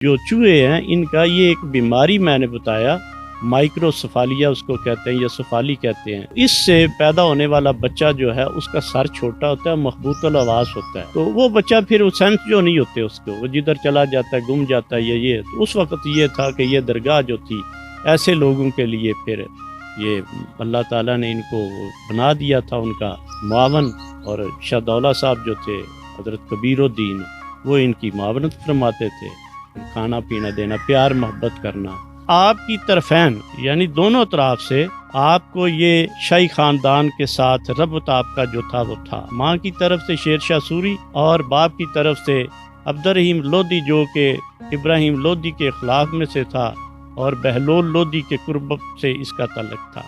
جو چوہے ہیں ان کا یہ ایک بیماری میں نے بتایا، مائکروسفالیا اس کو کہتے ہیں یا سفالی کہتے ہیں۔ اس سے پیدا ہونے والا بچہ جو ہے اس کا سر چھوٹا ہوتا ہے، مخبوط الاواز ہوتا ہے، تو وہ بچہ پھر سینس جو نہیں ہوتے اس کو، وہ جدھر چلا جاتا ہے گم جاتا ہے یہ تو اس وقت یہ تھا کہ یہ درگاہ جو تھی ایسے لوگوں کے لیے پھر یہ اللہ تعالیٰ نے ان کو بنا دیا تھا ان کا معاون، اور شاہ دولہ صاحب جو تھے حضرت کبیر الدین وہ ان کی معاونت فرماتے تھے، کھانا پینا دینا، پیار محبت کرنا۔ آپ کی طرفین یعنی دونوں طرف سے آپ کو یہ شاہی خاندان کے ساتھ ربط آپ کا جو تھا وہ تھا۔ ماں کی طرف سے شیر شاہ سوری اور باپ کی طرف سے عبد الرحیم لودھی جو کہ ابراہیم لودھی کے خلاف میں سے تھا اور بہلول لودھی کے قرب سے اس کا تعلق تھا۔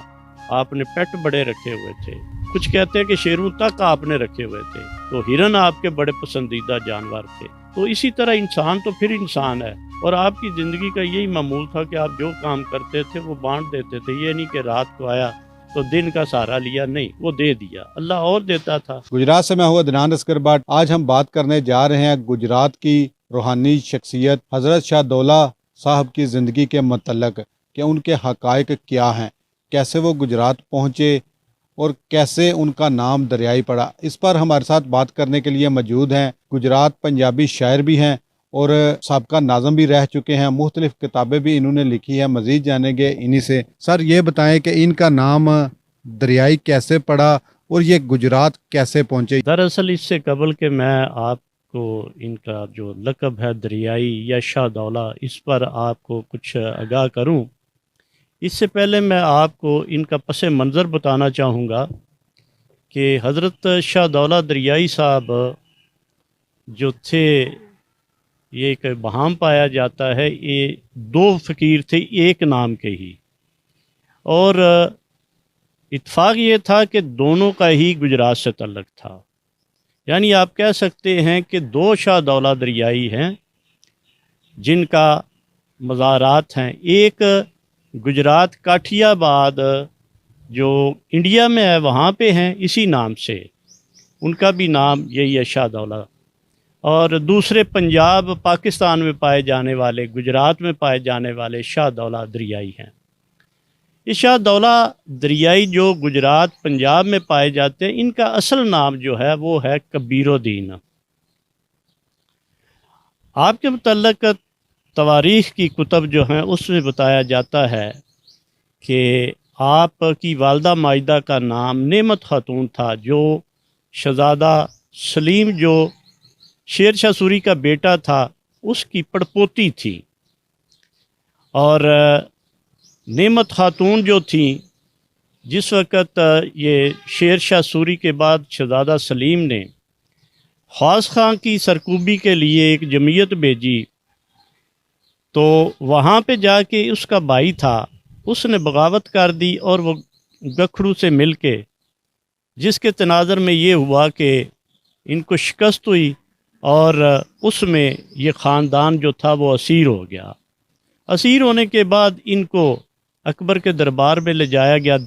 آپ نے پیٹ بڑے رکھے ہوئے تھے، کچھ کہتے ہیں کہ شیروں تک آپ نے رکھے ہوئے تھے، تو ہرن آپ کے بڑے پسندیدہ جانور تھے۔ تو اسی طرح انسان تو پھر انسان ہے، اور آپ کی زندگی کا یہی معمول تھا کہ آپ جو کام کرتے تھے وہ بانٹ دیتے تھے، یہ نہیں کہ رات کو آیا تو دن کا سہارا لیا، نہیں، وہ دے دیا، اللہ اور دیتا تھا۔ گجرات سے میں ہوں عدنان اسکر بٹ۔ آج ہم بات کرنے جا رہے ہیں گجرات کی روحانی شخصیت حضرت شاہ دولہ صاحب کی زندگی کے متعلق، کہ ان کے حقائق کیا ہیں، کیسے وہ گجرات پہنچے اور کیسے ان کا نام دریائی پڑا۔ اس پر ہمارے ساتھ بات کرنے کے لیے موجود ہیں گجرات پنجابی شاعر بھی ہیں اور سابقہ ناظم بھی رہ چکے ہیں، مختلف کتابیں بھی انہوں نے لکھی ہے، مزید جانیں گے انہی سے۔ سر یہ بتائیں کہ ان کا نام دریائی کیسے پڑا اور یہ گجرات کیسے پہنچے؟ دراصل اس سے قبل کہ میں آپ کو ان کا جو لقب ہے دریائی یا شاہ دولہ اس پر آپ کو کچھ آگاہ کروں، اس سے پہلے میں آپ کو ان کا پس منظر بتانا چاہوں گا کہ حضرت شاہ دولہ دریائی صاحب جو تھے، یہ ایک بہام پایا جاتا ہے، یہ دو فقیر تھے ایک نام کے ہی، اور اتفاق یہ تھا کہ دونوں کا ہی گجرات سے تعلق تھا۔ یعنی آپ کہہ سکتے ہیں کہ دو شاہ دولہ دریائی ہیں جن کا مزارات ہیں، ایک گجرات کاٹھیا آباد جو انڈیا میں ہے وہاں پہ ہیں اسی نام سے، ان کا بھی نام یہی ہے شاہ دولہ، اور دوسرے پنجاب پاکستان میں پائے جانے والے، گجرات میں پائے جانے والے شاہ دولہ دریائی ہیں۔ یہ شاہ دولہ دریائی جو گجرات پنجاب میں پائے جاتے ہیں، ان کا اصل نام جو ہے وہ ہے کبیر الدین۔ آپ کے متعلق تواریخ کی کتب جو ہیں اس میں بتایا جاتا ہے کہ آپ کی والدہ ماجدہ کا نام نعمت خاتون تھا، جو شہزادہ سلیم جو شیر شاہ سوری کا بیٹا تھا اس کی پڑپوتی تھی، اور نعمت خاتون جو تھیں جس وقت یہ شیر شاہ سوری کے بعد شہزادہ سلیم نے خواص خاں کی سرکوبی کے لیے ایک جمعیت بھیجی، تو وہاں پہ جا کے اس کا بھائی تھا اس نے بغاوت کر دی، اور وہ گکھڑو سے مل کے جس کے تناظر میں یہ ہوا کہ ان کو شکست ہوئی، اور اس میں یہ خاندان جو تھا وہ اسیر ہو گیا۔ اسیر ہونے کے بعد ان کو اکبر کے دربار میں لے جایا گیا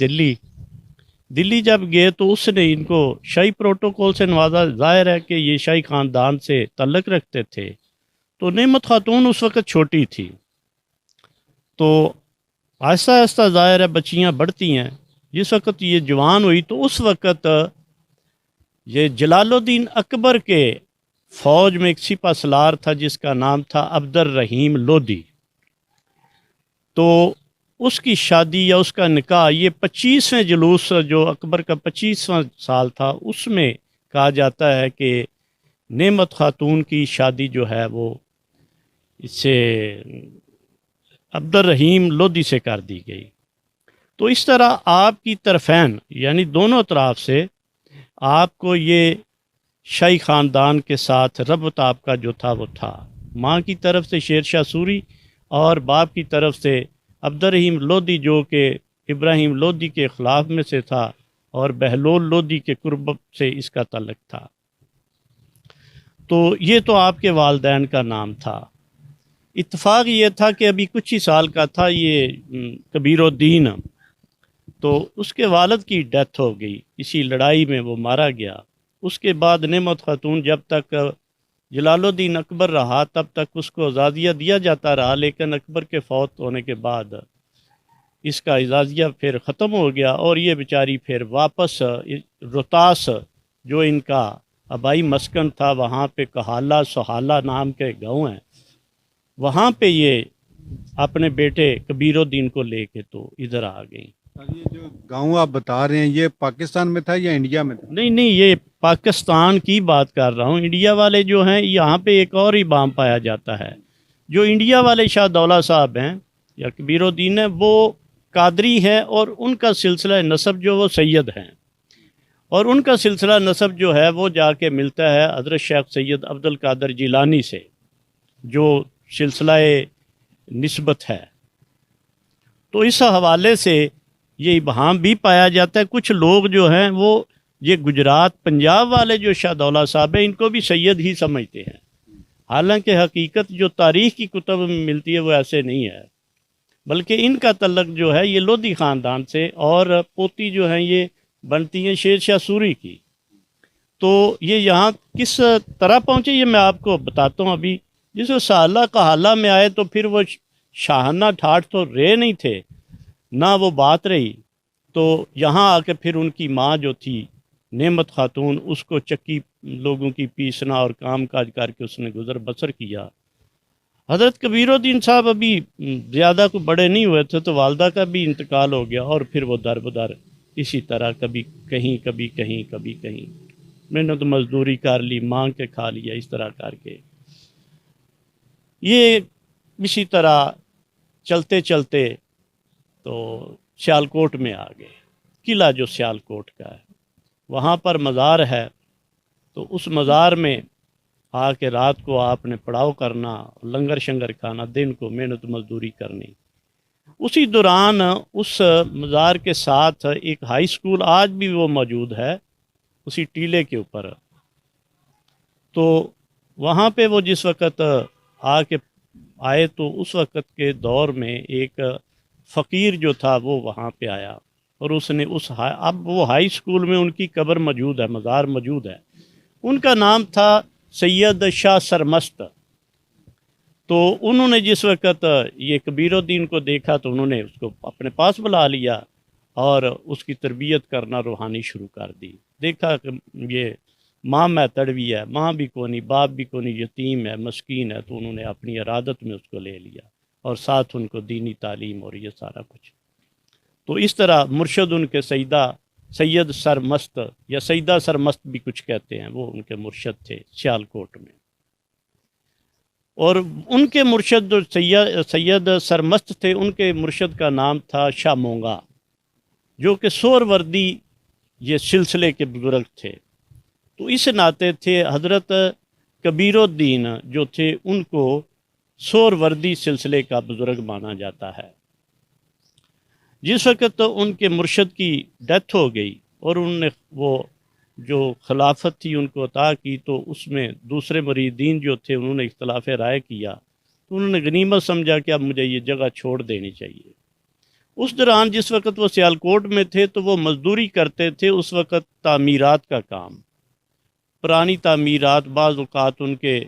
دلی جب گئے تو اس نے ان کو شاہی پروٹوکول سے نوازا، ظاہر ہے کہ یہ شاہی خاندان سے تعلق رکھتے تھے، تو نعمت خاتون اس وقت چھوٹی تھی، تو آہستہ آہستہ ظاہر ہے بچیاں بڑھتی ہیں، جس وقت یہ جوان ہوئی تو اس وقت یہ جلال الدین اکبر کے فوج میں ایک سپہ سالار تھا جس کا نام تھا عبد الرحیم لودھی، تو اس کی شادی یا اس کا نکاح یہ 25ویں جلوس جو اکبر کا 25واں سال تھا اس میں کہا جاتا ہے کہ نعمت خاتون کی شادی جو ہے وہ اس سے عبد الرحیم لودھی سے کر دی گئی۔ تو اس طرح آپ کی طرفین یعنی دونوں طرف سے آپ کو یہ شاہی خاندان کے ساتھ ربط آپ کا جو تھا وہ تھا۔ ماں کی طرف سے شیر شاہ سوری اور باپ کی طرف سے عبد الرحیم لودھی جو کہ ابراہیم لودھی کے خلاف میں سے تھا اور بہلول لودھی کے قرب سے اس کا تعلق تھا۔ تو یہ تو آپ کے والدین کا نام تھا۔ اتفاق یہ تھا کہ ابھی کچھ ہی سال کا تھا یہ کبیر الدین، تو اس کے والد کی ڈیتھ ہو گئی، اسی لڑائی میں وہ مارا گیا۔ اس کے بعد نعمت خاتون جب تک جلال الدین اکبر رہا تب تک اس کو اعزازیہ دیا جاتا رہا، لیکن اکبر کے فوت ہونے کے بعد اس کا اعزازیہ پھر ختم ہو گیا، اور یہ بیچاری پھر واپس روہتاس جو ان کا آبائی مسکن تھا، وہاں پہ کہالہ سہالہ نام کے گاؤں ہیں، وہاں پہ یہ اپنے بیٹے کبیر الدین کو لے کے تو ادھر آ گئیں۔ یہ جو گاؤں آپ بتا رہے ہیں یہ پاکستان میں تھا یا انڈیا میں تھا؟ نہیں نہیں، یہ پاکستان کی بات کر رہا ہوں۔ انڈیا والے جو ہیں یہاں پہ ایک اور امام پایا جاتا ہے، جو انڈیا والے شاہ دولہ صاحب ہیں یا کبیر الدین ہیں، وہ قادری ہیں، اور ان کا سلسلہ نسب جو وہ سید ہیں، اور ان کا سلسلہ نسب جو ہے وہ جا کے ملتا ہے حضرت شیخ سید عبد القادر جیلانی سے، جو سلسلہ نسبت ہے۔ تو اس حوالے سے یہ ابہام بھی پایا جاتا ہے۔ کچھ لوگ جو ہیں وہ یہ گجرات پنجاب والے جو شاہ دولہ صاحب ہیں ان کو بھی سید ہی سمجھتے ہیں، حالانکہ حقیقت جو تاریخ کی کتب میں ملتی ہے وہ ایسے نہیں ہے، بلکہ ان کا تعلق جو ہے یہ لودھی خاندان سے، اور پوتی جو ہیں یہ بنتی ہیں شیر شاہ سوری کی۔ تو یہ یہاں کس طرح پہنچے یہ میں آپ کو بتاتا ہوں ابھی۔ جس وہ سالہ کہالہ میں آئے تو پھر وہ شاہانہ ٹھاٹھ تو رہے نہیں تھے، نہ وہ بات رہی، تو یہاں آ کے پھر ان کی ماں جو تھی نعمت خاتون، اس کو چکی لوگوں کی پیسنا اور کام کاج کر کے اس نے گزر بسر کیا۔ حضرت کبیر الدین صاحب ابھی زیادہ کو بڑے نہیں ہوئے تھے تو والدہ کا بھی انتقال ہو گیا، اور پھر وہ در بدر اسی طرح کبھی کہیں کبھی کہیں کبھی کہیں محنت مزدوری کر لی، مانگ کے کھا لیا، اس طرح کر کے یہ اسی طرح چلتے چلتے تو سیالکوٹ میں آ گئے۔ قلعہ جو سیالکوٹ کا ہے وہاں پر مزار ہے، تو اس مزار میں آ کے رات کو آپ نے پڑاؤ کرنا، لنگر شنگر کھانا، دن کو محنت مزدوری کرنی۔ اسی دوران اس مزار کے ساتھ ایک ہائی سکول آج بھی وہ موجود ہے اسی ٹیلے کے اوپر، تو وہاں پہ وہ جس وقت آ کے آئے تو اس وقت کے دور میں ایک فقیر جو تھا وہ وہاں پہ آیا، اور اس نے اب وہ ہائی سکول میں ان کی قبر موجود ہے، مزار موجود ہے۔ ان کا نام تھا سید شاہ سرمست۔ تو انہوں نے جس وقت یہ کبیر الدین کو دیکھا تو انہوں نے اس کو اپنے پاس بلا لیا اور اس کی تربیت کرنا روحانی شروع کر دی۔ دیکھا کہ یہ ماں میں تڑوی ہے، ماں بھی کونی، باپ بھی کونی، یتیم ہے، مسکین ہے، تو انہوں نے اپنی ارادت میں اس کو لے لیا، اور ساتھ ان کو دینی تعلیم اور یہ سارا کچھ۔ تو اس طرح مرشد ان کے سید سرمست یا سیدہ سرمست بھی کچھ کہتے ہیں، وہ ان کے مرشد تھے سیالکوٹ میں۔ اور ان کے مرشد جو سید سرمست تھے، ان کے مرشد کا نام تھا شاہ مونگا، جو کہ سور وردی یہ سلسلے کے بزرگ تھے۔ تو اس ناطے تھے حضرت کبیر الدین جو تھے ان کو سور وردی سلسلے کا بزرگ مانا جاتا ہے۔ جس وقت ان کے مرشد کی ڈیتھ ہو گئی اور انہوں نے وہ جو خلافت تھی ان کو عطا کی، تو اس میں دوسرے مریدین جو تھے انہوں نے اختلاف رائے کیا، تو انہوں نے غنیمت سمجھا کہ اب مجھے یہ جگہ چھوڑ دینی چاہیے۔ اس دوران جس وقت وہ سیالکوٹ میں تھے تو وہ مزدوری کرتے تھے، اس وقت تعمیرات کا کام، پرانی تعمیرات، بعض اوقات ان کے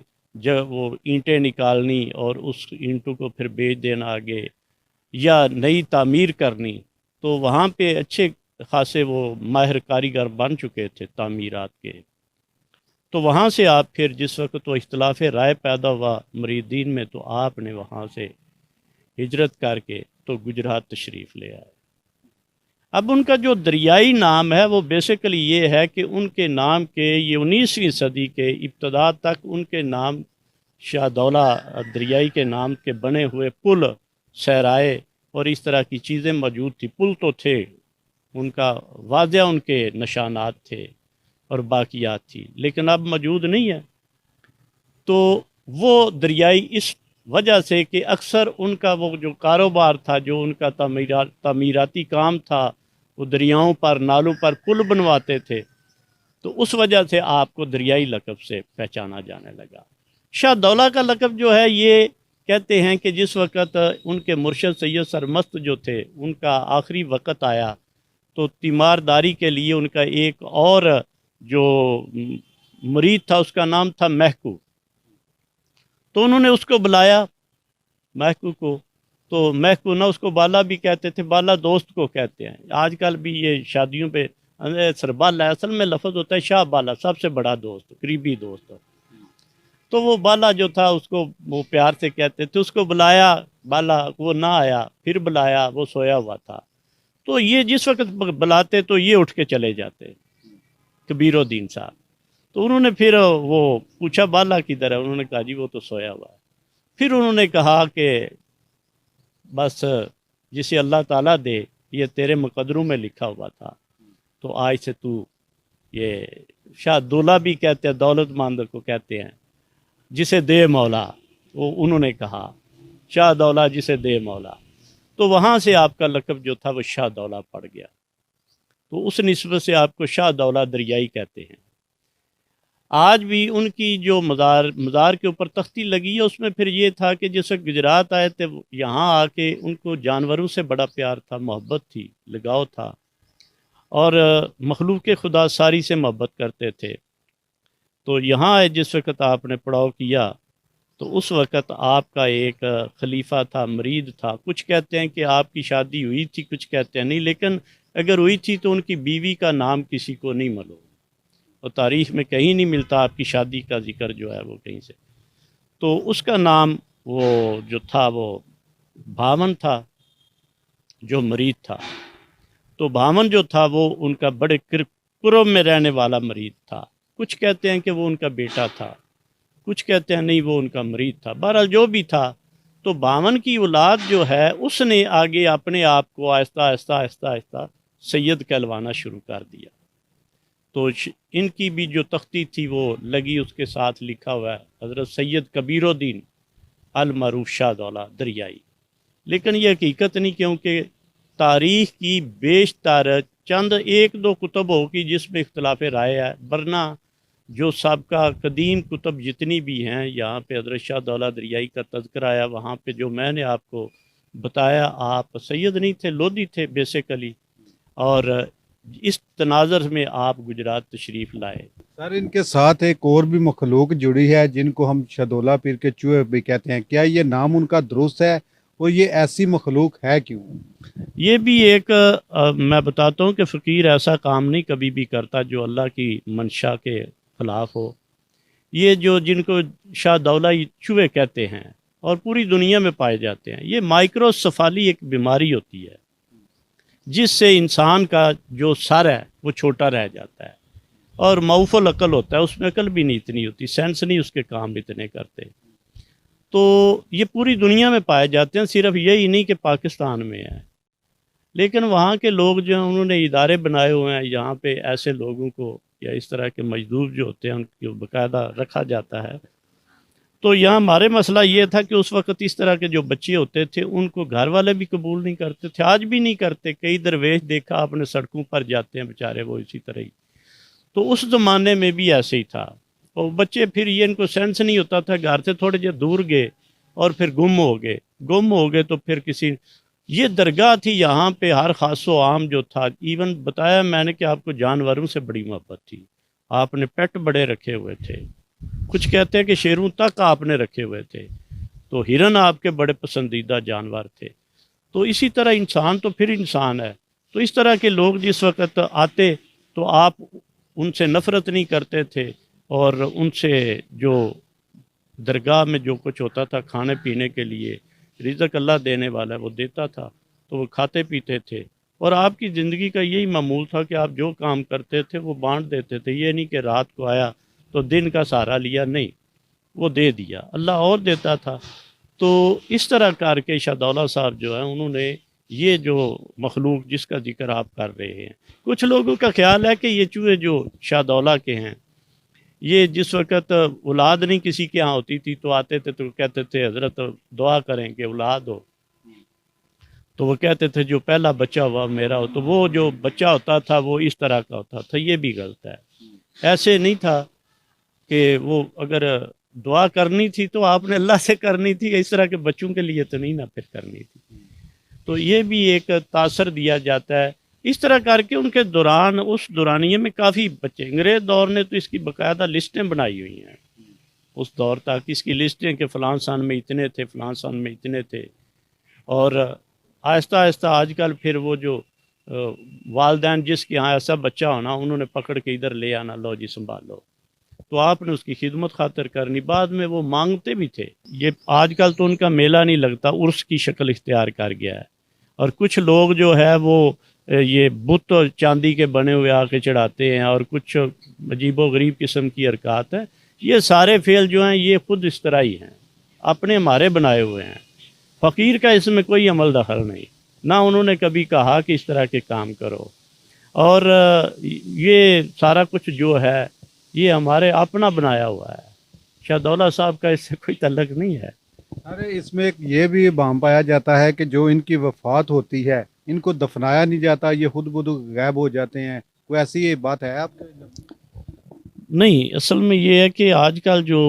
وہ اینٹیں نکالنی اور اس اینٹوں کو پھر بیچ دینا آگے، یا نئی تعمیر کرنی، تو وہاں پہ اچھے خاصے وہ ماہر کاریگر بن چکے تھے تعمیرات کے۔ تو وہاں سے آپ پھر جس وقت وہ اختلاف رائے پیدا ہوا مریدین میں، تو آپ نے وہاں سے ہجرت کر کے تو گجرات تشریف لے آئے۔ اب ان کا جو دریائی نام ہے وہ بیسیکلی یہ ہے کہ ان کے نام کے یہ 19ویں صدی کے ابتدا تک ان کے نام شاہ دولہ دریائی کے نام کے بنے ہوئے پل، صحرائے اور اس طرح کی چیزیں موجود تھی۔ پل تو تھے، ان کا واضح ان کے نشانات تھے اور باقیات تھی، لیکن اب موجود نہیں ہے۔ تو وہ دریائی اس وجہ سے کہ اکثر ان کا وہ جو کاروبار تھا، جو ان کا تعمیراتی کام تھا، وہ دریاؤں پر، نالوں پر پل بنواتے تھے، تو اس وجہ سے آپ کو دریائی لقب سے پہچانا جانے لگا۔ شاہ دولہ کا لقب جو ہے یہ کہتے ہیں کہ جس وقت ان کے مرشد سید سرمست جو تھے ان کا آخری وقت آیا، تو تیمارداری کے لیے ان کا ایک اور جو مرید تھا اس کا نام تھا مہکو۔ تو انہوں نے اس کو بلایا محکو کو، تو محکو نہ اس کو بالا بھی کہتے تھے، بالا دوست کو کہتے ہیں، آج کل بھی یہ شادیوں پہ سر بالا اصل میں لفظ ہوتا ہے شاہ بالا، سب سے بڑا دوست، قریبی دوست۔ تو وہ بالا جو تھا اس کو وہ پیار سے کہتے تھے، اس کو بلایا بالا، وہ نہ آیا، پھر بلایا، وہ سویا ہوا تھا۔ تو یہ جس وقت بلاتے تو یہ اٹھ کے چلے جاتے، کبیر الدین صاحب۔ تو انہوں نے پھر وہ پوچھا بالا کدھر ہے، انہوں نے کہا جی وہ تو سویا ہوا ہے۔ پھر انہوں نے کہا کہ بس جسے اللہ تعالیٰ دے، یہ تیرے مقدروں میں لکھا ہوا تھا، تو آج سے تو یہ شاہ دولہ بھی کہتے ہیں، دولت مند کو کہتے ہیں، جسے دے مولا، وہ انہوں نے کہا شاہ دولہ جسے دے مولا۔ تو وہاں سے آپ کا لقب جو تھا وہ شاہ دولہ پڑ گیا، تو اس نسبت سے آپ کو شاہ دولہ دریائی کہتے ہیں۔ آج بھی ان کی جو مزار کے اوپر تختی لگی ہے، اس میں پھر یہ تھا کہ جس وقت گجرات آئے تھے یہاں آ کے ان کو جانوروں سے بڑا پیار تھا، محبت تھی، لگاؤ تھا، اور مخلوق خدا ساری سے محبت کرتے تھے۔ تو یہاں آئے جس وقت آپ نے پڑاؤ کیا تو اس وقت آپ کا ایک خلیفہ تھا، مرید تھا، کچھ کہتے ہیں کہ آپ کی شادی ہوئی تھی، کچھ کہتے ہیں نہیں، لیکن اگر ہوئی تھی تو ان کی بیوی کا نام کسی کو نہیں معلوم، اور تاریخ میں کہیں نہیں ملتا آپ کی شادی کا ذکر جو ہے وہ کہیں سے۔ تو اس کا نام وہ جو تھا وہ بھاون تھا، جو مرید تھا۔ تو بھاون جو تھا وہ ان کا بڑے قرب میں رہنے والا مرید تھا، کچھ کہتے ہیں کہ وہ ان کا بیٹا تھا، کچھ کہتے ہیں نہیں وہ ان کا مرید تھا، بہرحال جو بھی تھا۔ تو بھاون کی اولاد جو ہے اس نے آگے اپنے آپ کو آہستہ آہستہ آہستہ آہستہ سید کہلوانا شروع کر دیا۔ تو ان کی بھی جو تختی تھی وہ لگی، اس کے ساتھ لکھا ہوا ہے حضرت سید کبیر الدین المعروف شاہ دولہ دریائی۔ لیکن یہ حقیقت نہیں، کیونکہ تاریخ کی بیشتر چند ایک دو کتب ہوگی جس میں اختلاف رائے ہے، ورنہ جو سابقہ قدیم کتب جتنی بھی ہیں، یہاں پہ حضرت شاہ دولہ دریائی کا تذکر آیا، وہاں پہ جو میں نے آپ کو بتایا، آپ سید نہیں تھے، لودھی تھے بیسیکلی، اور اس تناظر میں آپ گجرات تشریف لائے۔ سر ان کے ساتھ ایک اور بھی مخلوق جڑی ہے جن کو ہم شہدولہ پیر کے چوہے بھی کہتے ہیں، کیا یہ نام ان کا درست ہے اور یہ ایسی مخلوق ہے کیوں؟ یہ بھی ایک میں بتاتا ہوں کہ فقیر ایسا کام نہیں کبھی بھی کرتا جو اللہ کی منشا کے خلاف ہو۔ یہ جو جن کو شاہ دولہ چوہے کہتے ہیں اور پوری دنیا میں پائے جاتے ہیں، یہ مائکروسفالی ایک بیماری ہوتی ہے جس سے انسان کا جو سر ہے وہ چھوٹا رہ جاتا ہے، اور معوف العقل ہوتا ہے، اس میں عقل بھی نہیں اتنی ہوتی، سینس نہیں اس کے کام اتنے کرتے۔ تو یہ پوری دنیا میں پائے جاتے ہیں، صرف یہی نہیں کہ پاکستان میں ہے، لیکن وہاں کے لوگ جو ہیں انہوں نے ادارے بنائے ہوئے ہیں، یہاں پہ ایسے لوگوں کو یا اس طرح کے مزدور جو ہوتے ہیں ان کو باقاعدہ رکھا جاتا ہے۔ تو یہاں ہمارے مسئلہ یہ تھا کہ اس وقت اس طرح کے جو بچے ہوتے تھے ان کو گھر والے بھی قبول نہیں کرتے تھے، آج بھی نہیں کرتے، کئی درویش دیکھا آپ نے سڑکوں پر جاتے ہیں بیچارے وہ اسی طرح ہی۔ تو اس زمانے میں بھی ایسے ہی تھا، اور بچے پھر یہ ان کو سینس نہیں ہوتا تھا، گھر سے تھوڑے جو دور گئے اور پھر گم ہو گئے تو پھر کسی یہ درگاہ تھی یہاں پہ، ہر خاص و عام جو تھا، ایون بتایا میں نے کہ آپ کو جانوروں سے بڑی محبت تھی، آپ نے پیٹ بڑے رکھے ہوئے تھے، کچھ کہتے ہیں کہ شیروں تک آپ نے رکھے ہوئے تھے، تو ہرن آپ کے بڑے پسندیدہ جانور تھے۔ تو اسی طرح انسان تو پھر انسان ہے، تو اس طرح کے لوگ جس وقت آتے تو آپ ان سے نفرت نہیں کرتے تھے، اور ان سے جو درگاہ میں جو کچھ ہوتا تھا کھانے پینے کے لیے، رزق اللہ دینے والا ہے وہ دیتا تھا، تو وہ کھاتے پیتے تھے، اور آپ کی زندگی کا یہی معمول تھا کہ آپ جو کام کرتے تھے وہ بانٹ دیتے تھے، یہ نہیں کہ رات کو آیا تو دن کا سہارا لیا، نہیں، وہ دے دیا، اللہ اور دیتا تھا۔ تو اس طرح کر کے شاہ دولہ صاحب جو ہیں انہوں نے یہ جو مخلوق جس کا ذکر آپ کر رہے ہیں، کچھ لوگوں کا خیال ہے کہ یہ چوہے جو شاہ دولہ کے ہیں، یہ جس وقت اولاد نہیں کسی کے ہاں ہوتی تھی تو آتے تھے تو کہتے تھے حضرت دعا کریں کہ اولاد ہو، تو وہ کہتے تھے جو پہلا بچہ ہوا میرا ہو، تو وہ جو بچہ ہوتا تھا وہ اس طرح کا ہوتا تھا، یہ بھی غلط ہے، ایسے نہیں تھا کہ وہ اگر دعا کرنی تھی تو آپ نے اللہ سے کرنی تھی، اس طرح کے بچوں کے لیے تو نہیں نہ پھر کرنی تھی۔ تو یہ بھی ایک تاثر دیا جاتا ہے اس طرح کر کے ان کے دوران، اس دورانیے میں کافی بچے، انگریز دور نے تو اس کی باقاعدہ لسٹیں بنائی ہوئی ہیں، اس دور تک اس کی لسٹیں کہ فلاں سن میں اتنے تھے، فلاں سن میں اتنے تھے، اور آہستہ آہستہ آج کل پھر وہ جو والدین جس کے یہاں ایسا بچہ ہونا انہوں نے پکڑ کے ادھر لے آنا، لو جی سنبھالو، تو آپ نے اس کی خدمت خاطر کرنی، بعد میں وہ مانگتے بھی تھے۔ یہ آج کل تو ان کا میلہ نہیں لگتا، عرس کی شکل اختیار کر گیا ہے، اور کچھ لوگ جو ہے وہ یہ بت چاندی کے بنے ہوئے آ کے چڑھاتے ہیں، اور کچھ عجیب و غریب قسم کی حرکات ہیں۔ یہ سارے فعل جو ہیں یہ خود اس طرح ہی ہیں، اپنے ہمارے بنائے ہوئے ہیں، فقیر کا اس میں کوئی عمل دخل نہیں، نہ انہوں نے کبھی کہا کہ اس طرح کے کام کرو، اور یہ سارا کچھ جو ہے یہ ہمارے اپنا بنایا ہوا ہے، شاہ دولہ صاحب کا اس سے کوئی تعلق نہیں ہے۔ ارے اس میں ایک یہ بھی بہم پایا جاتا ہے کہ جو ان کی وفات ہوتی ہے ان کو دفنایا نہیں جاتا، یہ خود بخود غائب ہو جاتے ہیں، کوئی ایسی بات ہے آپ کے؟ نہیں، اصل میں یہ ہے کہ آج کل جو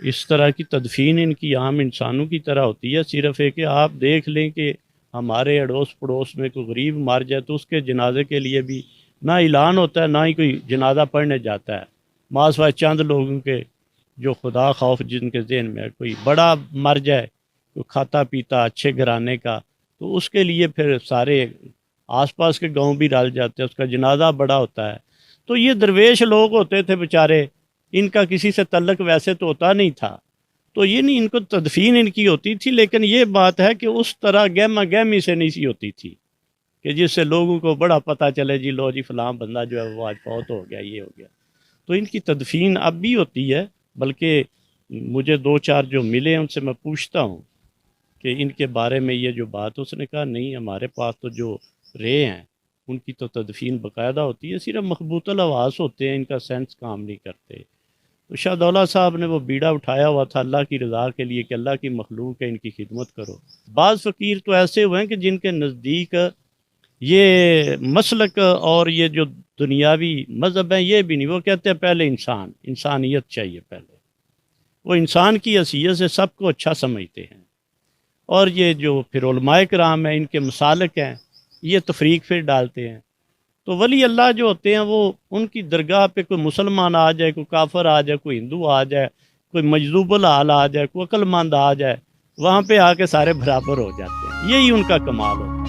اس طرح کی تدفین ان کی عام انسانوں کی طرح ہوتی ہے، صرف ہے کہ آپ دیکھ لیں کہ ہمارے اڑوس پڑوس میں کوئی غریب مر جائے تو اس کے جنازے کے لیے بھی نہ اعلان ہوتا ہے، نہ ہی کوئی جنازہ پڑھنے جاتا ہے، ماں سوائے چند لوگوں کے جو خدا خوف جن کے ذہن میں ہے۔ کوئی بڑا مر جائے، کوئی کھاتا پیتا اچھے گھرانے کا، تو اس کے لیے پھر سارے آس پاس کے گاؤں بھی ڈال جاتے ہیں، اس کا جنازہ بڑا ہوتا ہے۔ تو یہ درویش لوگ ہوتے تھے بیچارے، ان کا کسی سے تعلق ویسے تو ہوتا نہیں تھا، تو یہ نہیں، ان کو تدفین ان کی ہوتی تھی، لیکن یہ بات ہے کہ اس طرح گہما گہمی سے نہیں سی ہوتی تھی کہ جس سے لوگوں کو بڑا پتہ چلے جی لو جی فلاں بندہ جو ہے وہ آج فوت ہو گیا، یہ ہو گیا۔ تو ان کی تدفین اب بھی ہوتی ہے، بلکہ مجھے دو چار جو ملے ہیں ان سے میں پوچھتا ہوں کہ ان کے بارے میں یہ جو بات، اس نے کہا نہیں، ہمارے پاس تو جو رہے ہیں ان کی تو تدفین باقاعدہ ہوتی ہے، صرف مخبوط الحواس ہوتے ہیں، ان کا سینس کام نہیں کرتے۔ تو شاہ دولہ صاحب نے وہ بیڑا اٹھایا ہوا تھا اللہ کی رضا کے لیے کہ اللہ کی مخلوق ہے، ان کی خدمت کرو۔ بعض فقیر تو ایسے ہوئے ہیں کہ جن کے نزدیک یہ مسلک اور یہ جو دنیاوی مذہب ہیں یہ بھی نہیں، وہ کہتے ہیں پہلے انسانیت چاہیے، پہلے وہ انسان کی حیثیت سے سب کو اچھا سمجھتے ہیں، اور یہ جو پھر علماء کرام ہیں ان کے مسالک ہیں یہ تفریق پھر ڈالتے ہیں۔ تو ولی اللہ جو ہوتے ہیں وہ ان کی درگاہ پہ کوئی مسلمان آ جائے، کوئی کافر آ جائے، کوئی ہندو آ جائے، کوئی مجذوب الحال آ جائے، کوئی عقل مند آ جائے، وہاں پہ آ کے سارے برابر ہو جاتے ہیں، یہی ان کا کمال ہوتا ہے۔